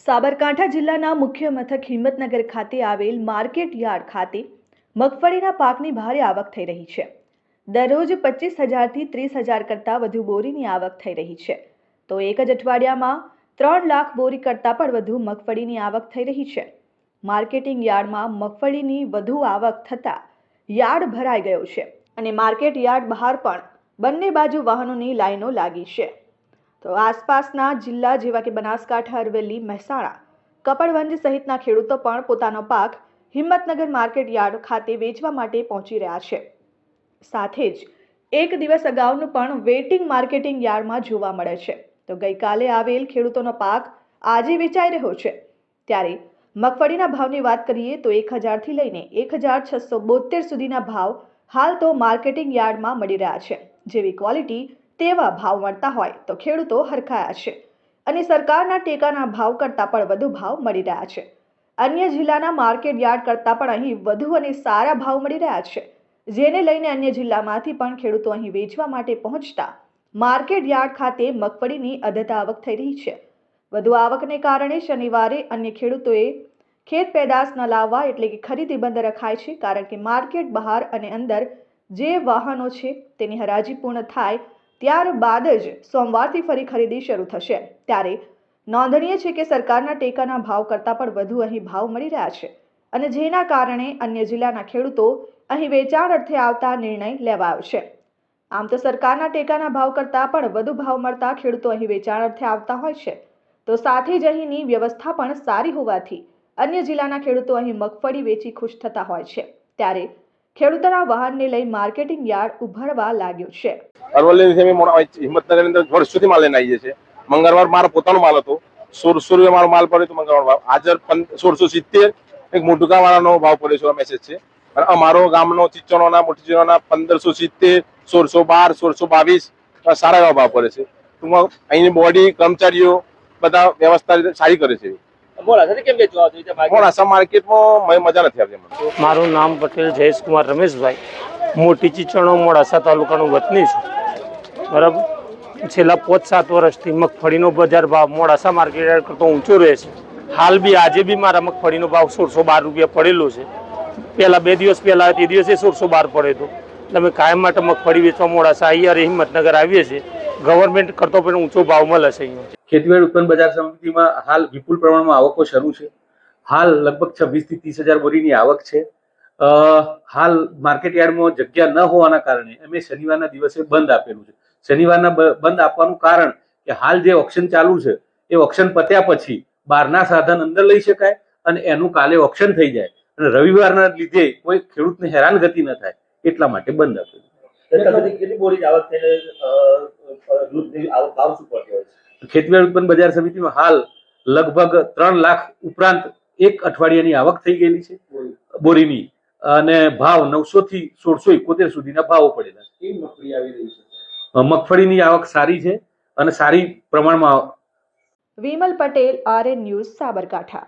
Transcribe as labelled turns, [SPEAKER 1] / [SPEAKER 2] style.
[SPEAKER 1] સાબરકાંઠા જિલ્લાના મુખ્ય મથક હિંમતનગર ખાતે આવેલ માર્કેટ યાર્ડ ખાતે મગફળીના પાકની ભારે આવક થઈ રહી છે। દરરોજ 25,000 થી 30,000 કરતાં વધુ બોરીની આવક થઈ રહી છે। તો એક જ અઠવાડિયામાં 3 લાખ બોરી કરતાં પણ વધુ મગફળીની આવક થઈ રહી છે। માર્કેટિંગ યાર્ડમાં મગફળીની વધુ આવક થતાં યાર્ડ ભરાઈ ગયો છે અને માર્કેટ યાર્ડ બહાર પણ બંને બાજુ વાહનોની લાઈનો લાગી છે। તો આસપાસના જિલ્લા જેવા કે બનાસકાંઠા, અરવલ્લી, મહેસાણા, કપડવંજ સહિતના ખેડૂતો પણ પોતાનો પાક હિંમતનગર માર્કેટ યાર્ડ ખાતે વેચવા માટે પહોંચી રહ્યા છે। સાથે જ એક દિવસ અગાઉનું પણ વેઇટિંગ માર્કેટિંગ યાર્ડમાં જોવા મળે છે। તો ગઈકાલે આવેલ ખેડૂતોનો પાક આજે વેચાઈ રહ્યો છે। ત્યારે મગફળીના ભાવની વાત કરીએ તો 1,000 થી લઈને 1,672 સુધીના ભાવ હાલ તો માર્કેટિંગ યાર્ડમાં મળી રહ્યા છે। જેવી ક્વોલિટી તેવા ભાવ મળતા હોય તો ખેડૂતો હરખાયા છે અને સરકારના ટેકાના ભાવ કરતાં પણ વધુ ભાવ મળી રહ્યા છે। અન્ય જિલ્લાના માર્કેટ યાર્ડ કરતાં પણ અહીં વધુ અને સારા ભાવ મળી રહ્યા છે, જેને લઈને અન્ય જિલ્લામાંથી પણ ખેડૂતો અહીં વેચવા માટે પહોંચતા માર્કેટ યાર્ડ ખાતે મગફળીની અધધ આવક થઈ રહી છે। વધુ આવકને કારણે શનિવારે અન્ય ખેડૂતોએ ખેત પેદાશ ન લાવવા એટલે કે ખરીદી બંધ રખાય છે, કારણ કે માર્કેટ બહાર અને અંદર જે વાહનો છે તેની હરાજી પૂર્ણ થાય ત્યારબાદ જ સોમવારથી ફરી ખરીદી શરૂ થશે। ત્યારે નોંધનીય છે કે સરકારના ટેકાના ભાવ કરતાં પણ વધુ અહીં ભાવ મળી રહ્યા છે અને જેના કારણે અન્ય જિલ્લાના ખેડૂતો અહીં વેચાણ અર્થે આવતા નિર્ણય લેવાયો છે। આમ તો સરકારના ટેકાના ભાવ કરતાં પણ વધુ ભાવ મળતા ખેડૂતો અહીં વેચાણ અર્થે આવતા હોય છે। તો સાથે જ અહીંની વ્યવસ્થા પણ સારી હોવાથી અન્ય જિલ્લાના ખેડૂતો અહીં મગફળી વેચી ખુશ થતા હોય છે। ત્યારે ખેડૂતોના વાહનને લઈ માર્કેટિંગ યાર્ડ ઉભરવા લાગ્યું છે।
[SPEAKER 2] અરવલ્લી હિંમતનગર ની અંદર વર્ષોથી માલ લઈને આવીએ છીએ। મંગળવાર મારો પોતાનો માલ હતો, 1600 મારો માલ પડ્યો હતો મંગળવાર ભાવ। આજે 1670 એક મોટુકા વાળાનો ભાવ પડ્યો છે, મેસેજ છે। અને અમારો ગામનો ચીચણોના મોટી ચીચણોના 1570, 1612, 1622 સારા એવા ભાવ પડે છે। ટૂંકમાં અહીંની બોડી કર્મચારીઓ બધા વ્યવસ્થા સારી કરે છે। મોડાસા માર્કેટમાં મજા નથી આવતી।
[SPEAKER 3] મારું નામ પટેલ જયેશ કુમાર રમેશભાઈ, મોટી ચીચણો મોડાસા તાલુકાનો વતની છું, બરાબર। છેલ્લા 5-7 વર્ષથી મગફળીનો બજાર ભાવ મોડાસા માર્કેટ કરતો ઊંચો રહે છે। હાલ બી આજે બી મારા મગફળીનો ભાવ 1612 રૂપિયા પડેલો છે। પહેલા 2 દિવસ પહેલા તે દિવસે 1612 પડ્યો હતો। અમે કાયમ માટે મગફળી વેચવા મોડાસા અહીંયા હિંમતનગર આવીએ છીએ। ગવર્મેન્ટ કરતો પણ ઊંચો ભાવ મળે છે। અહીંયા
[SPEAKER 4] ખેતીવાડી ઉત્પન્ન બજાર સમિતિમાં હાલ વિપુલ પ્રમાણમાં આવકો શરૂ છે। હાલ લગભગ 26,000 થી 30,000 બોરીની આવક છે। હાલ માર્કેટ યાર્ડમાં જગ્યા ન હોવાના કારણે અમે શનિવારના દિવસે બંધ આપેલું છે। શનિવારના બંધ આપવાનું કારણ કે હાલ જે ઓક્શન ચાલુ છે એ ઓક્શન પત્યા પછી બહારના સાધન અંદર લઈ શકાય અને એનું કાલે ઓક્શન થઈ જાય અને રવિવારના લીધે કોઈ ખેડૂતને હેરાનગતિ ન થાય એટલા માટે બંધ આપેલું। ખેતીવાડી ઉત્પન્ન બજાર સમિતિમાં હાલ લગભગ 3 લાખ ઉપરાંત એક અઠવાડિયાની આવક થઈ ગયેલી છે બોરીની અને ભાવ 900 થી 1671 સુધીના ભાવો પડેલા છે। મગફળીની આવક સારી છે અને સારી પ્રમાણમાં।
[SPEAKER 1] Vimal Patel, RN news, Sabarkantha.